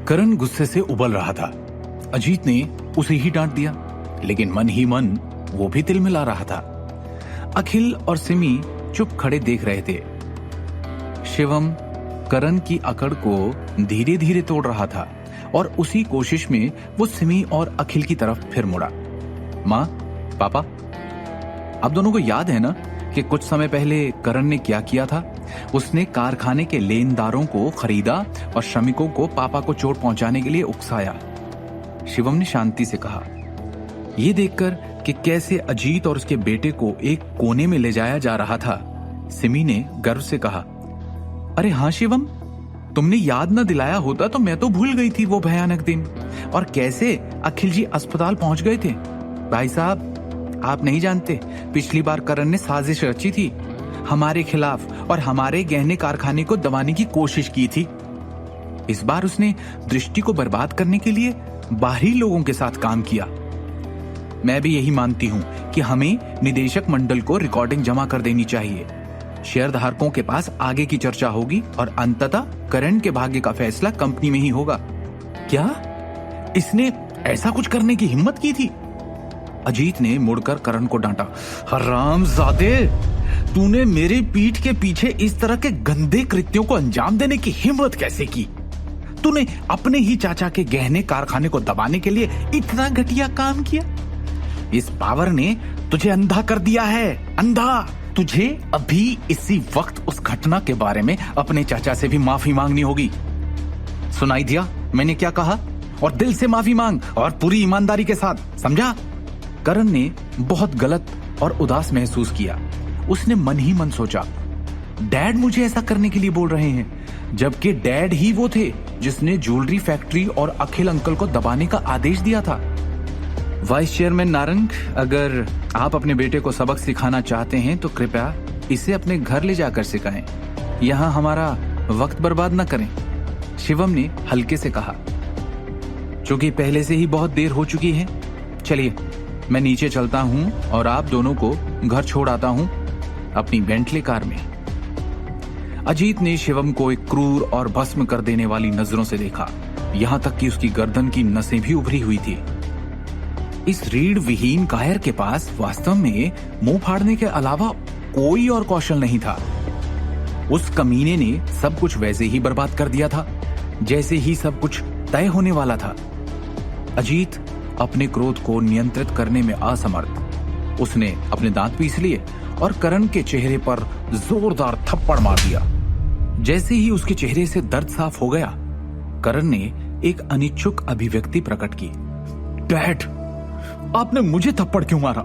करण गुस्से से उबल रहा था। अजीत ने उसे ही डांट दिया, लेकिन मन ही मन वो भी तिलमिला रहा था। अखिल और सिमी चुप खड़े देख रहे थे। शिवम करण की अकड़ को धीरे धीरे तोड़ रहा था और उसी कोशिश में वो सिमी और अखिल की तरफ फिर मुड़ा। माँ, पापा, आप दोनों को याद है ना कि कुछ समय पहले करण ने क्या किया था? उसने कारखाने के लेनदारों को खरीदा और श्रमिकों को पापा को चोट पहुंचाने के लिए उकसाया। शिवम ने शांति से कहा। यह देखकर कि कैसे अजीत और उसके बेटे को एक कोने में ले जाया जा रहा था, सिमी ने गर्व से कहा, अरे हाँ शिवम, तुमने याद न दिलाया होता तो मैं तो भूल गई थी वो भयानक दिन और कैसे अखिल जी अस्पताल पहुंच गए थे। भाई साहब, आप नहीं जानते, पिछली बार करण ने साजिश रची थी हमारे खिलाफ और हमारे गहने कारखाने को दबाने की कोशिश की थी। इस बार उसने दृष्टि को बर्बाद करने के लिए बाहरी लोगों के साथ काम किया। मैं भी यही मानती हूं कि हमें निदेशक मंडल को रिकॉर्डिंग जमा कर देनी चाहिए। शेयर धारकों के पास आगे की चर्चा होगी और अंततः करण के भाग्य का फैसला कंपनी में ही होगा। क्या इसने ऐसा कुछ करने की हिम्मत की थी? अजीत ने मुड़कर करण को डांटा। हरामजादे, तूने मेरी पीठ के पीछे इस तरह के गंदे कृत्यों को अंजाम देने की हिम्मत कैसे की? तूने अपने ही चाचा के गहने कारखाने को दबाने के लिए इतना घटिया काम किया। इस पावर ने तुझे अंधा कर दिया है, अंधा। तुझे अभी इसी वक्त उस घटना के बारे में अपने चाचा से भी माफी मांगनी होगी। सुनाई दिया मैंने क्या कहा? और दिल से माफी मांग और पूरी ईमानदारी के साथ, समझा? करण ने बहुत गलत और उदास महसूस किया। उसने मन ही मन सोचा, डैड मुझे ऐसा करने के लिए बोल रहे हैं, जबकि डैड ही वो थे जिसने ज्वेलरी फैक्ट्री और अखिल अंकल को दबाने का आदेश दिया था। वाइस चेयरमैन नारंग, अगर आप अपने बेटे को सबक सिखाना चाहते हैं तो कृपया इसे अपने घर ले जाकर सिखाएं। यहां हमारा वक्त बर्बाद न करें, शिवम ने हल्के से कहा। चूंकि पहले से ही बहुत देर हो चुकी है, चलिए मैं नीचे चलता हूं और आप दोनों को घर छोड़ आता हूं अपनी बेंटली कार में। अजीत ने शिवम को एक क्रूर और भस्म कर देने वाली नजरों से देखा, यहां तक कि उसकी गर्दन की नसें भी उभरी हुई थी। इस रीढ़ विहीन कायर के पास वास्तव में मुंह फाड़ने के अलावा कोई और कौशल नहीं था। उस कमीने ने सब कुछ वैसे ही बर्बाद कर दिया था जैसे ही सब कुछ तय होने वाला था। अजीत अपने क्रोध को नियंत्रित करने में असमर्थ, उसने अपने दांत पीस लिए और करण के चेहरे पर जोरदार थप्पड़ मार दिया। जैसे ही उसके चेहरे से दर्द साफ हो गया, करण ने एक अनिच्छुक अभिव्यक्ति प्रकट की। डैड, आपने मुझे थप्पड़ क्यों मारा?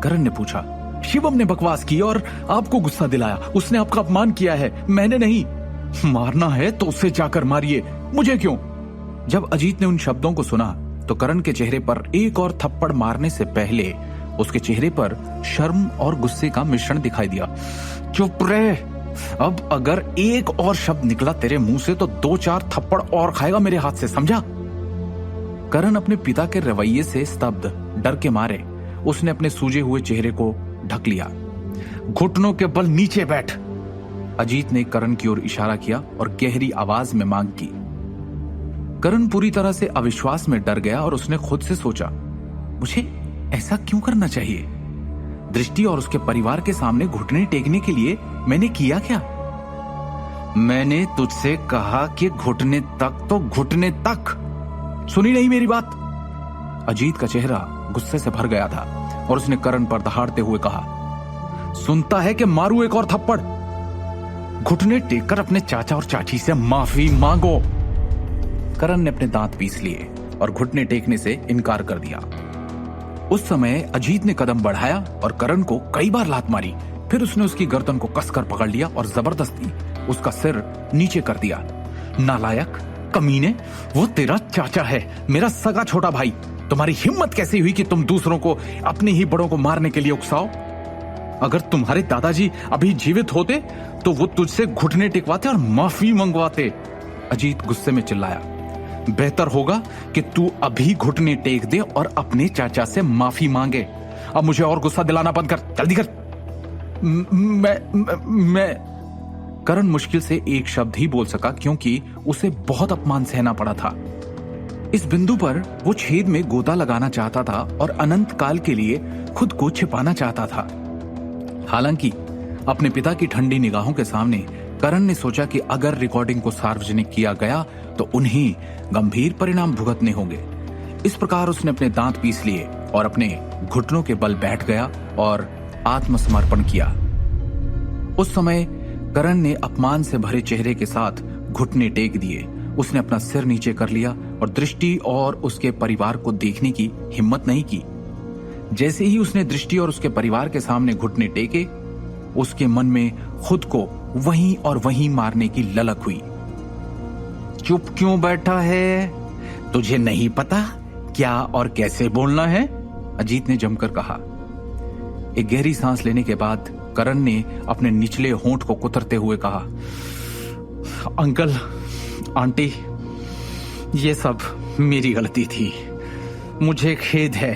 करण ने पूछा। शिवम ने बकवास की और आपको गुस्सा दिलाया। उसने आपका अपमान किया है, मैंने नहीं। मारना है तो उसे जाकर मारिए, मुझे क्यों? जब अजीत ने उन शब्दों को सुना तो करण के चेहरे पर एक और थप्पड़ मारने से पहले उसके चेहरे पर शर्म और गुस्से का मिश्रण दिखाई दिया। चुप रहे, अब अगर एक और शब्द निकला तेरे मुंह से तो 2-4 थप्पड़ और खाएगा मेरे हाथ से, समझा? करण अपने पिता के रवैये से स्तब्ध, डर के मारे उसने अपने सूजे हुए चेहरे को ढक लिया। घुटनों के बल नीचे बैठ, अजीत ने करण की ओर इशारा किया और गहरी आवाज में मांग की। करण पूरी तरह से अविश्वास में डर गया और उसने खुद से सोचा, मुझे ऐसा क्यों करना चाहिए? दृष्टि और उसके परिवार के सामने घुटने टेकने के लिए मैंने किया क्या? मैंने तुझसे कहा कि घुटने तक तो घुटने तक, सुनी नहीं मेरी बात? अजीत का चेहरा गुस्से से भर गया था और उसने करण पर दहाड़ते हुए कहा, सुनता है कि मारू एक और थप्पड़? घुटने टेककर अपने चाचा और चाची से माफी मांगो। करण ने अपने दांत पीस लिए और घुटने टेकने से इनकार कर दिया। उस समय अजीत ने कदम बढ़ाया और करण को कई बार लात मारी। फिर उसने उसकी गर्दन को कसकर पकड़ लिया और जबरदस्ती उसका सिर नीचे कर दिया। नालायक, कमीने, वो तेरा चाचा है, मेरा सगा छोटा भाई। तुम्हारी हिम्मत कैसी हुई कि तुम दूसरों को, अपने ही बड़ों को मारने के लिए उकसाओ? अगर तुम्हारे दादाजी अभी जीवित होते तो वो तुझसे घुटने टिकवाते और माफी मंगवाते। अजीत गुस्से में चिल्लाया। बेहतर होगा कि तू अभी घुटने टेक दे और अपने चाचा से माफी मांगे। अब मुझे और गुस्सा दिलाना बंद कर, जल्दी कर। मैं करण मुश्किल से एक शब्द ही बोल सका क्योंकि उसे बहुत अपमान सहना पड़ा था। इस बिंदु पर वो छेद में गोता लगाना चाहता था और अनंत काल के लिए खुद को छिपाना चाहता था। हालांकि अपने पिता की ठंडी निगाहों के सामने करण ने सोचा कि अगर रिकॉर्डिंग को सार्वजनिक किया गया तो उन्हें गंभीर परिणाम भुगतने होंगे। इस प्रकार उसने अपने दांत पीस लिए और अपने घुटनों के बल बैठ गया और आत्मसमर्पण किया। उस समय करण ने अपमान से भरे चेहरे के साथ घुटने टेक दिए। उसने अपना सिर नीचे कर लिया और दृष्टि और उसके परिवार को देखने की हिम्मत नहीं की। जैसे ही उसने दृष्टि और उसके परिवार के सामने घुटने टेके, उसके मन में खुद को वहीं और वहीं मारने की ललक हुई। चुप क्यों बैठा है? तुझे नहीं पता क्या और कैसे बोलना है? अजीत ने जमकर कहा। एक गहरी सांस लेने के बाद करण ने अपने निचले होंठ को कुतरते हुए कहा, अंकल आंटी, ये सब मेरी गलती थी, मुझे खेद है।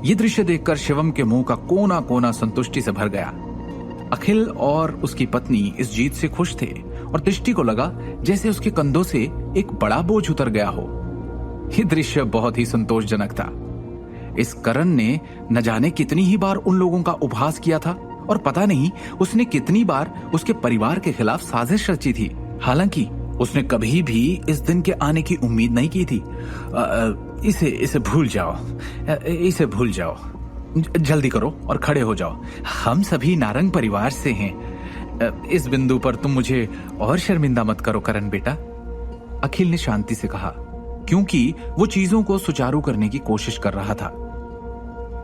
यह दृश्य देखकर शिवम के मुंह का कोना कोना संतुष्टि से भर गया। अखिल और उसकी पत्नी इस जीत से खुश थे और दृष्टि को लगा जैसे उसके कंधों से एक बड़ा बोझ उतर गया हो। यह दृश्य बहुत ही संतोषजनक था। इस करण ने न जाने कितनी ही बार उन लोगों का उपहास किया था और पता नहीं उसने कितनी बार उसके परिवार के खिलाफ साजिश रची थी। हालांकि उसने कभी भी इस दिन के आने की उम्मीद नहीं की थी। इसे भूल जाओ, इसे भूल जाओ, जल्दी करो और खड़े हो जाओ। हम सभी नारंग परिवार से हैं। इस बिंदु पर तुम मुझे और शर्मिंदा मत करो करण बेटा, अखिल ने शांति से कहा, क्योंकि वो चीजों को सुचारू करने की कोशिश कर रहा था।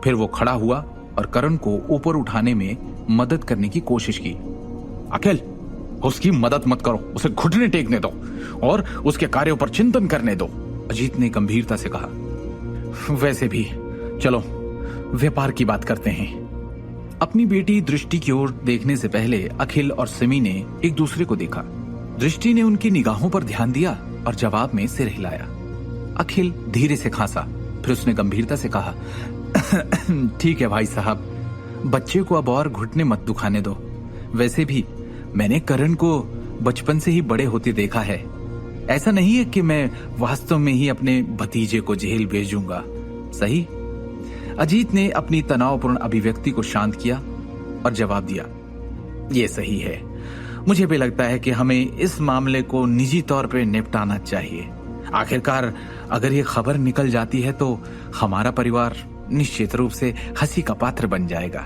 फिर वो खड़ा हुआ और करण को ऊपर उठाने में मदद करने की कोशिश की। अखिल, उसकी मदद मत करो, उसे घुटने टेकने दो और उसके कार्यों पर चिंतन करने दो, अजीत ने गंभीरता से कहा। वैसे भी चलो व्यापार की बात करते हैं। अपनी बेटी दृष्टि की ओर देखने से पहले अखिल और सिमी ने एक दूसरे को देखा। दृष्टि ने उनकी निगाहों पर ध्यान दिया और जवाब में सिर हिलाया। अखिल धीरे से खांसा, फिर उसने गंभीरता से कहा, ठीक है भाई साहब, बच्चे को अब और घुटने मत दुखाने दो। वैसे भी मैंने करण को बचपन से ही बड़े होते देखा है। ऐसा नहीं है कि मैं वास्तव में ही अपने भतीजे को जेल भेजूंगा, सही? अजीत ने अपनी तनावपूर्ण अभिव्यक्ति को शांत किया और जवाब दिया, ये सही है। मुझे भी लगता है कि हमें इस मामले को निजी तौर पर निपटाना चाहिए। आखिरकार अगर ये खबर निकल जाती है तो हमारा परिवार निश्चित रूप से हंसी का पात्र बन जाएगा।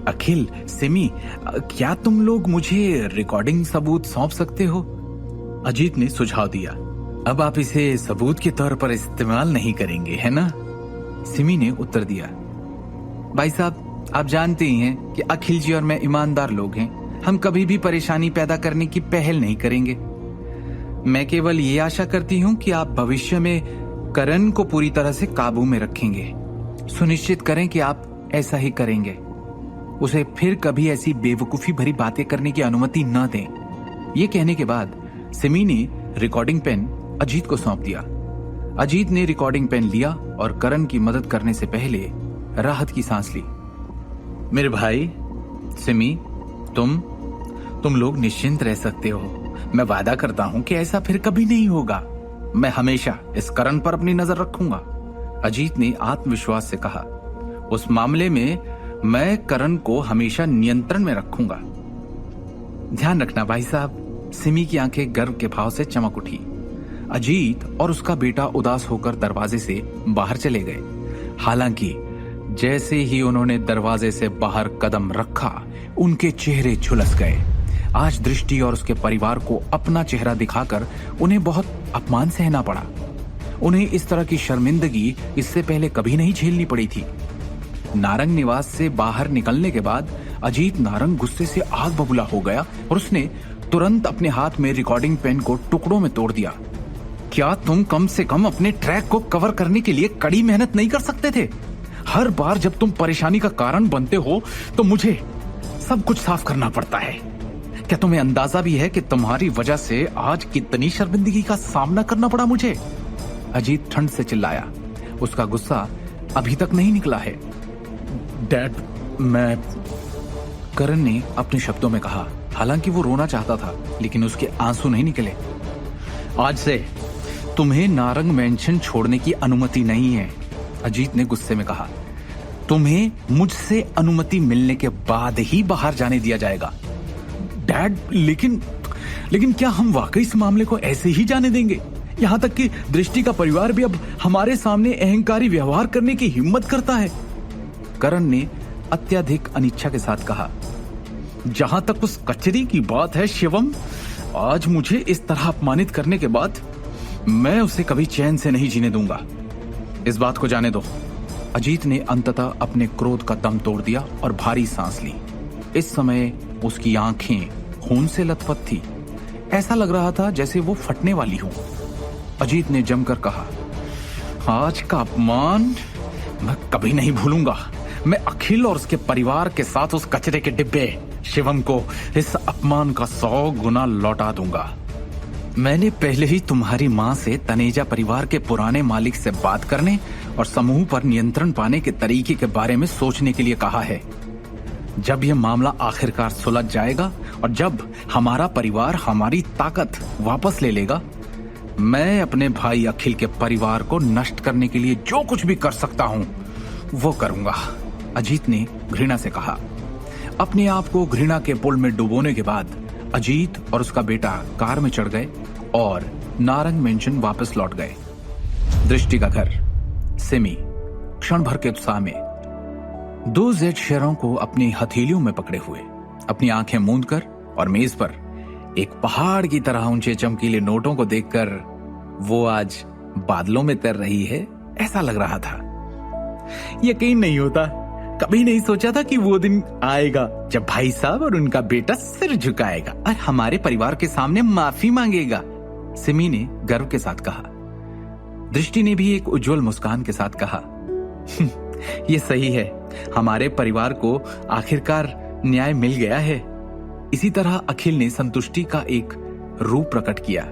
अखिल, सिमी, क्या तुम लोग मुझे रिकॉर्डिंग सबूत सौंप सकते हो? अजीत ने सुझाव दिया। अब आप इसे सबूत के तौर पर इस्तेमाल नहीं करेंगे, है ना? सिमी ने उत्तर दिया। भाई साहब, आप जानते ही हैं कि अखिल जी और मैं ईमानदार लोग हैं। हम कभी भी परेशानी पैदा करने की पहल नहीं करेंगे। मैं केवल ये आशा करती हूँ कि आप भविष्य में करण को पूरी तरह से काबू में रखेंगे। सुनिश्चित करें कि आप ऐसा ही करेंगे। उसे फिर कभी ऐसी बेवकूफी भरी बातें करने की अनुमति न दें। ये कहने के बाद सिमी ने रिकॉर्डिंग पेन अजीत को सौंप दिया। अजीत ने रिकॉर्डिंग पेन लिया और करण की मदद करने से पहले राहत की सांस ली। मेरे भाई, सिमी, तुम लोग निश्चिंत रह सकते हो। मैं वादा करता हूं कि ऐसा फिर कभी नहीं होगा। मैं हमेशा इस करण पर अपनी नजर रखूंगा, अजीत ने आत्मविश्वास से कहा। उस मामले में मैं करण को हमेशा नियंत्रण में रखूंगा। ध्यान रखना भाई साहब। सिमी की आंखें गर्व के भाव से चमक उठी। अजीत और उसका बेटा उदास होकर दरवाजे से बाहर चले गए। हालांकि जैसे ही उन्होंने दरवाजे से बाहर कदम रखा, उनके चेहरे झुलस गए। आज दृष्टि और उसके परिवार को अपना चेहरा दिखाकर उन्हें बहुत अपमान सहना पड़ा। उन्हें इस तरह की शर्मिंदगी इससे पहले कभी नहीं झेलनी पड़ी थी। नारंग निवास से बाहर निकलने के बाद अजीत नारंग गुस्से से आग बबूला हो गया और उसने तुरंत अपने हाथ में रिकॉर्डिंग पेन को टुकड़ों में तोड़ दिया। क्या तुम कम से कम अपने ट्रैक को कवर करने के लिए कड़ी मेहनत नहीं कर सकते थे? हर बार जब तुम परेशानी का कारण बनते हो तो मुझे सब कुछ साफ करना पड़ता है। क्या तुम्हें अंदाजा भी है कि तुम्हारी वजह से आज कितनी शर्मिंदगी का सामना करना पड़ा मुझे? अजीत ठंड से चिल्लाया। उसका गुस्सा अभी तक नहीं निकला है। डैड, मैं, करण ने अपने शब्दों में कहा। हालांकि वो रोना चाहता था, लेकिन उसके आंसू नहीं निकले। आज से तुम्हें नारंग मेंशन छोड़ने की अनुमति नहीं है, अजीत ने गुस्से में कहा। तुम्हें मुझसे अनुमति मिलने के बाद ही बाहर जाने दिया जाएगा। डैड, लेकिन क्या हम वाकई इस मामले को ऐसे ही जाने देंगे? यहाँ तक कि दृष्टि का परिवार भी अब हमारे सामने अहंकारी व्यवहार करने की हिम्मत करता है, करण ने अत्यधिक अनिच्छा के साथ कहा। जहां तक उस कचरी की बात है शिवम, आज मुझे इस तरह अपमानित करने के बाद मैं उसे कभी चैन से नहीं जीने दूंगा। इस बात को जाने दो। अजीत ने अंततः अपने क्रोध का दम तोड़ दिया और भारी सांस ली। इस समय उसकी आंखें खून से लथपथ थी। ऐसा लग रहा था जैसे वो फटने वाली हो। अजीत ने जमकर कहा, आज का अपमान मैं कभी नहीं भूलूंगा। मैं अखिल और उसके परिवार के साथ उस कचरे के डिब्बे शिवम को इस अपमान का 100 गुना लौटा दूंगा। मैंने पहले ही तुम्हारी मां से तनेजा परिवार के पुराने मालिक से बात करने और समूह पर नियंत्रण पाने के तरीके के बारे में सोचने के लिए कहा है। जब यह मामला आखिरकार सुलझ जाएगा और जब हमारा परिवार हमारी ताकत वापस ले लेगा, मैं अपने भाई अखिल के परिवार को नष्ट करने के लिए जो कुछ भी कर सकता हूं वो करूंगा, अजीत ने घृणा से कहा। अपने आप को घृणा के पुल में डुबोने के बाद अजीत और उसका बेटा कार में चढ़ गए और नारंग मेंशन वापस लौट गए। दृष्टि का घर। सिमी क्षण भर के उत्साह में 2 जेड शेरों को अपनी हथेलियों में पकड़े हुए, अपनी आंखें मूंद कर और मेज पर एक पहाड़ की तरह ऊंचे चमकीले नोटों को देखकर वो आज बादलों में तैर रही है, ऐसा लग रहा था। यकीन नहीं होता, कभी नहीं सोचा था कि वो दिन आएगा जब भाई साहब और उनका बेटा सिर झुकाएगा और हमारे परिवार के सामने माफी मांगेगा, सिमी ने गर्व के साथ कहा। दृष्टि ने भी एक उज्जवल मुस्कान के साथ कहा, ये सही है, हमारे परिवार को आखिरकार न्याय मिल गया है। इसी तरह अखिल ने संतुष्टि का एक रूप प्रकट किया।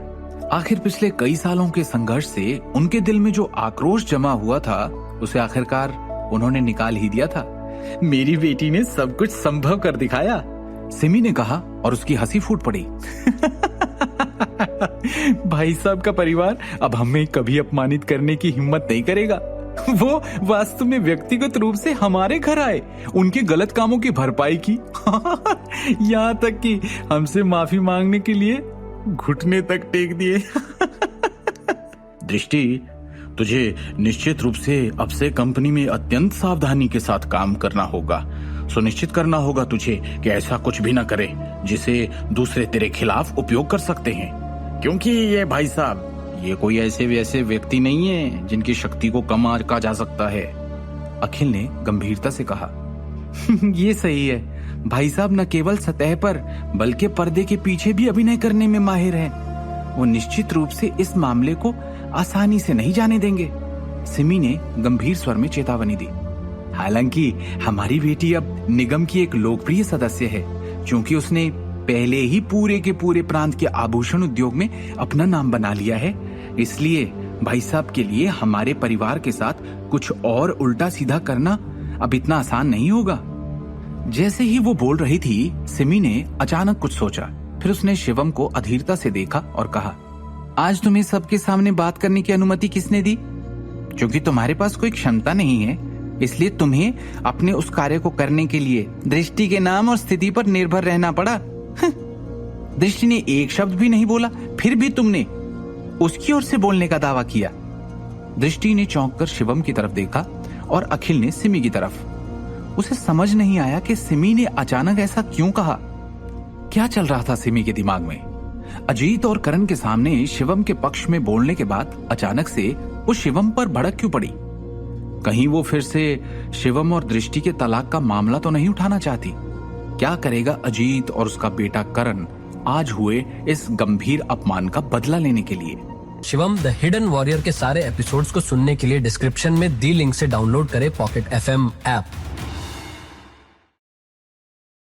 आखिर पिछले कई सालों के संघर्ष से उनके दिल में जो आक्रोश जमा हुआ था उसे आखिरकार उन्होंने निकाल ही दिया था। मेरी बेटी ने सब कुछ संभव कर दिखाया, सिमी ने कहा और उसकी हंसी फूट पड़ी। भाई साहब का परिवार अब हमें कभी अपमानित करने की हिम्मत नहीं करेगा। वो वास्तव में व्यक्तिगत रूप से हमारे घर आए, उनके गलत कामों की भरपाई की, यहाँ तक कि हमसे माफी मांगने के लिए घुटने तक टेक दिए। दृष्टि, तुझे निश्चित रूप से अब से कंपनी में अत्यंत सावधानी के साथ काम करना होगा। सुनिश्चित करना होगा तुझे कि ऐसा कुछ भी न करे जिसे दूसरे तेरे खिलाफ उपयोग कर सकते हैं, क्योंकि ये भाई साहब ये कोई ऐसे वैसे व्यक्ति नहीं है जिनकी शक्ति को कम आंका जा सकता है, अखिल ने गंभीरता से कहा। ये सही है, भाई साहब न केवल सतह पर बल्कि पर्दे के पीछे भी अभिनय करने में माहिर हैं। वो निश्चित रूप से इस मामले को आसानी से नहीं जाने देंगे, सिमी ने गंभीर स्वर में चेतावनी दी। हालांकि हमारी बेटी अब निगम की एक लोकप्रिय सदस्य है, क्योंकि उसने पहले ही पूरे के पूरे प्रांत के आभूषण उद्योग में अपना नाम बना लिया है, इसलिए भाई साहब के लिए हमारे परिवार के साथ कुछ और उल्टा सीधा करना अब इतना आसान नहीं होगा। जैसे ही वो बोल रही थी, सिमी ने अचानक कुछ सोचा, फिर उसने शिवम को अधीरता से देखा और कहा, आज तुम्हें सबके सामने बात करने की अनुमति किसने दी? क्योंकि तुम्हारे पास कोई क्षमता नहीं है, इसलिए तुम्हें अपने उस कार्य को करने के लिए दृष्टि के नाम और स्थिति पर निर्भर रहना पड़ा। दृष्टि ने एक शब्द भी नहीं बोला, फिर भी तुमने उसकी ओर से बोलने का दावा किया। दृष्टि ने चौंक कर शिवम की तरफ देखा और अखिल ने सिमी की तरफ। उसे समझ नहीं आया कि सिमी ने अचानक ऐसा क्यों कहा। क्या चल रहा था सिमी के दिमाग में? अजीत और करण के सामने शिवम के पक्ष में बोलने के बाद अचानक से वो शिवम पर भड़क क्यों पड़ी? कहीं वो फिर से शिवम और दृष्टि के तलाक का मामला तो नहीं उठाना चाहती? क्या करेगा अजीत और उसका बेटा करण आज हुए इस गंभीर अपमान का बदला लेने के लिए? शिवम द हिडन वॉरियर के सारे एपिसोड्स को सुनने के लिए डिस्क्रिप्शन में दी लिंक से डाउनलोड करें पॉकेट FM ऐप।